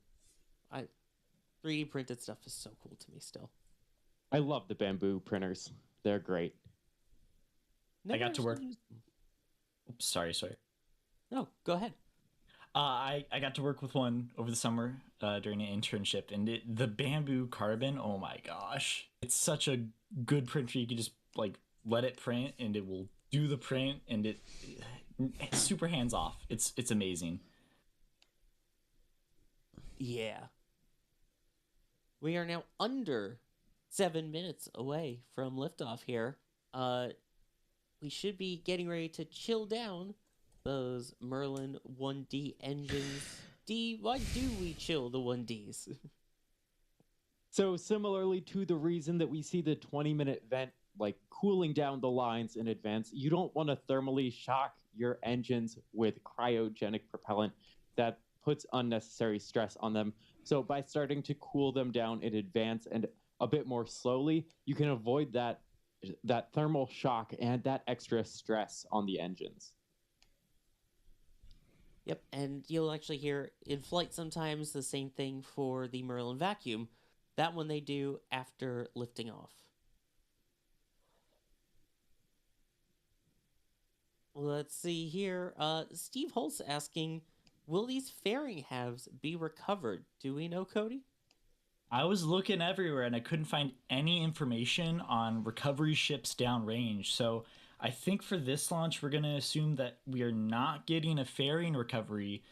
3D printed stuff is so cool to me still. I love the bamboo printers. They're great. I got to work. Oops, sorry. No, go ahead. I got to work with one over the summer during an internship, and the bamboo carbon, oh my gosh. It's such a good printer. You can just like let it print and it will do the print, and it's super hands off. It's amazing. Yeah. We are now under 7 minutes away from liftoff here. We should be getting ready to chill down those Merlin 1D engines. D, why do we chill the 1Ds? So similarly to the reason that we see the 20-minute vent like cooling down the lines in advance, you don't want to thermally shock your engines with cryogenic propellant that puts unnecessary stress on them. So by starting to cool them down in advance and a bit more slowly, you can avoid that thermal shock and that extra stress on the engines. Yep, and you'll actually hear in flight sometimes the same thing for the Merlin vacuum. That one they do after lifting off. Let's see here. Steve Holtz asking, will these fairing halves be recovered? Do we know, Cody? I was looking everywhere and I couldn't find any information on recovery ships downrange. So I think for this launch, we're going to assume that we are not getting a fairing recovery.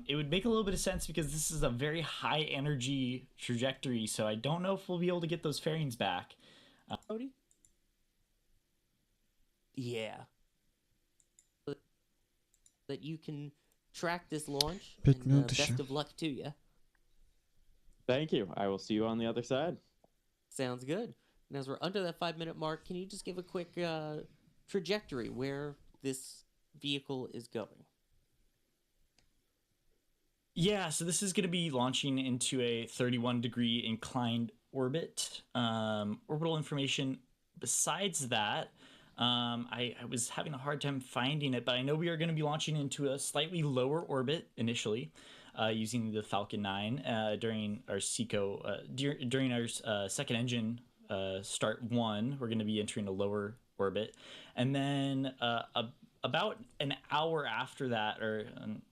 It would make a little bit of sense because this is a very high energy trajectory. So I don't know if we'll be able to get those fairings back. Cody? Yeah. That you can track this launch. And, best of luck to you. Thank you. I will see you on the other side. Sounds good. And as we're under that 5-minute mark, can you just give a quick trajectory where this vehicle is going? Yeah, so this is going to be launching into a 31-degree inclined orbit. Orbital information besides that, I was having a hard time finding it, but I know we are going to be launching into a slightly lower orbit initially, using the Falcon 9 during our SECO, during our second engine start 1. We're going to be entering a lower orbit, and then about an hour after that, or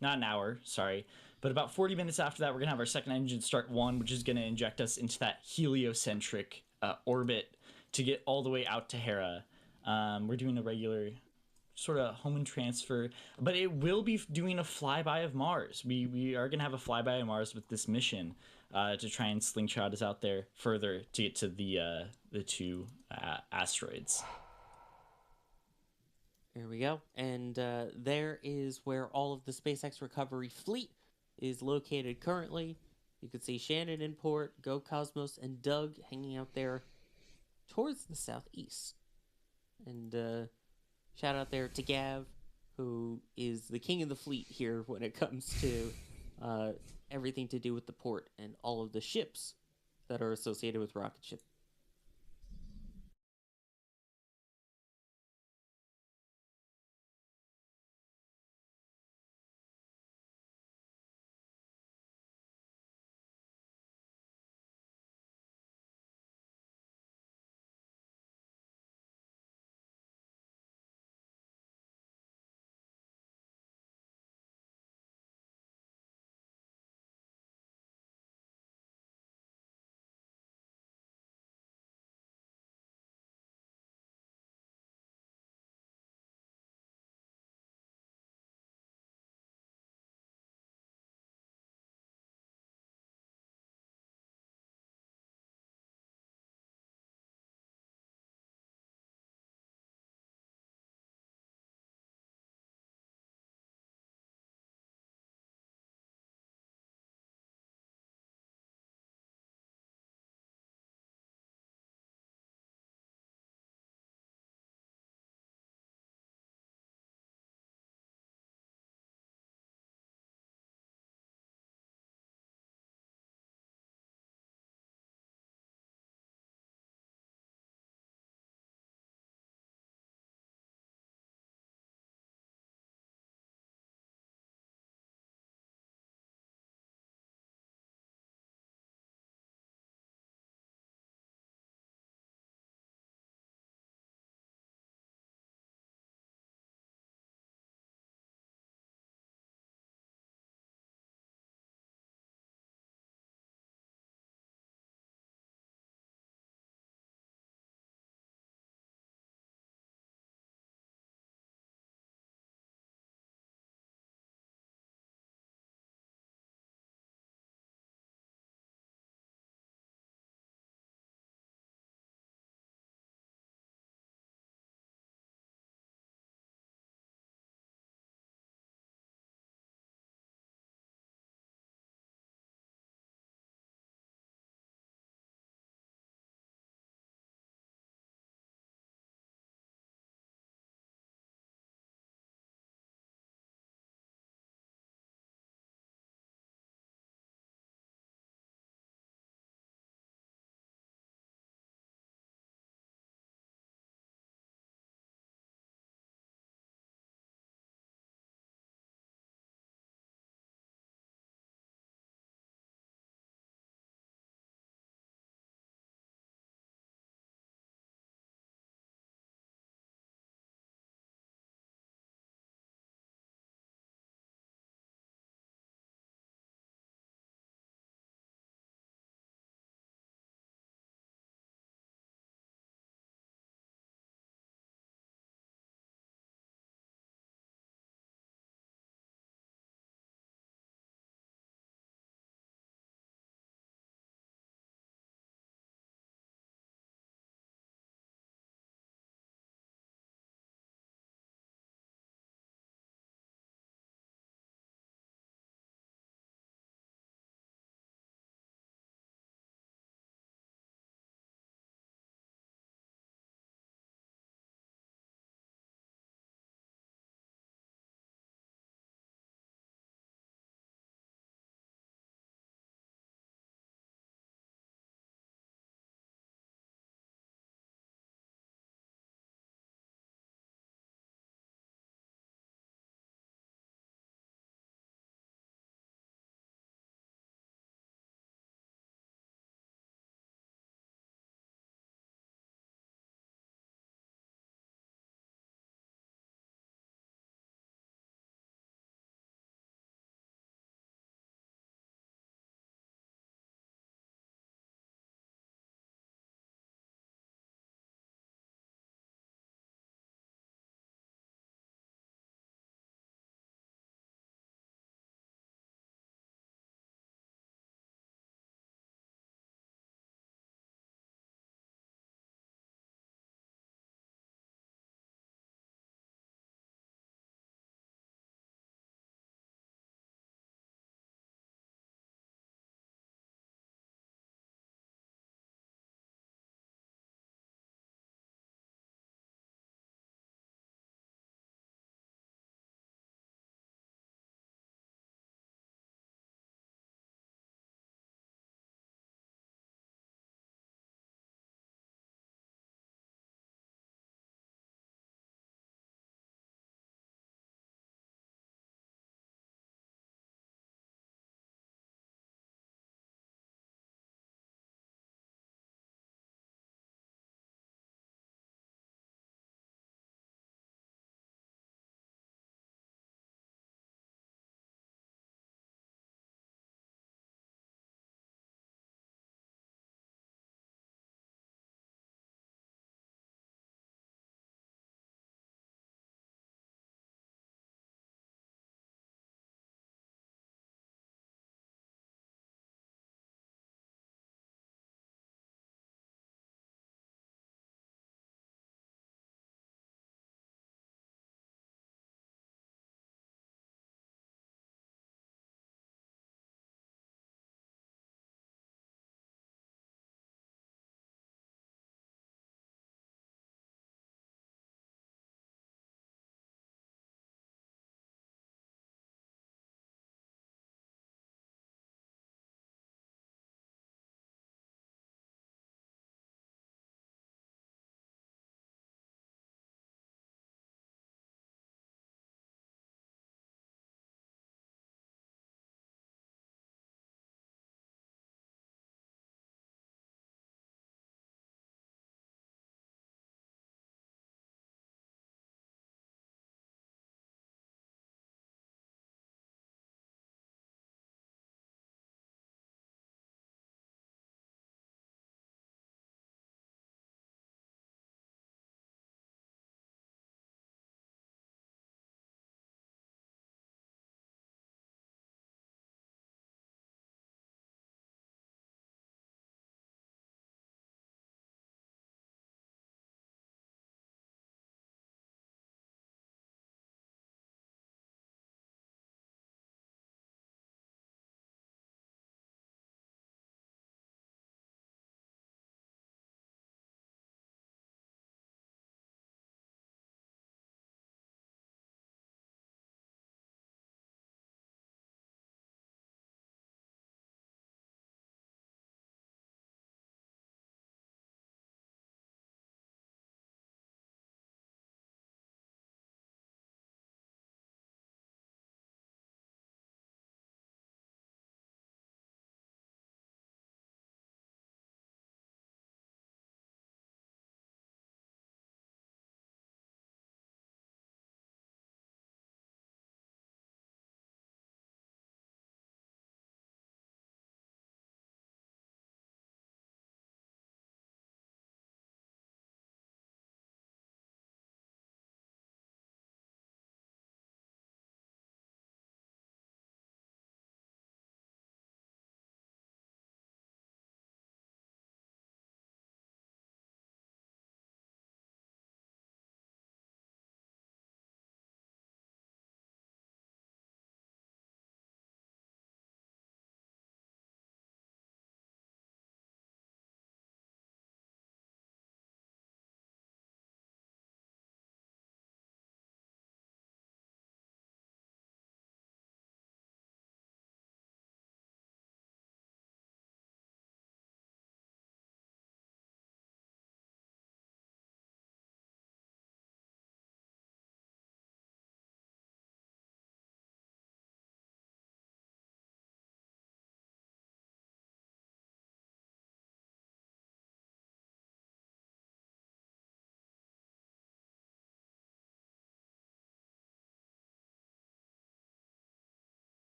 not an hour, sorry, but about 40 minutes after that, we're going to have our second engine start 1, which is going to inject us into that heliocentric orbit to get all the way out to Hera. We're doing a regular sort of home and transfer, but it will be doing a flyby of Mars. We are going to have a flyby of Mars with this mission to try and slingshot us out there further to get to the 2 asteroids. There we go. And there is where all of the SpaceX recovery fleet is located currently. You can see Shannon in port, Go Cosmos, and Doug hanging out there towards the southeast. And shout out there to Gav, who is the king of the fleet here when it comes to everything to do with the port and all of the ships that are associated with rocket ship.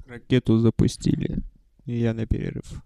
Ракету запустили. И я на перерыв.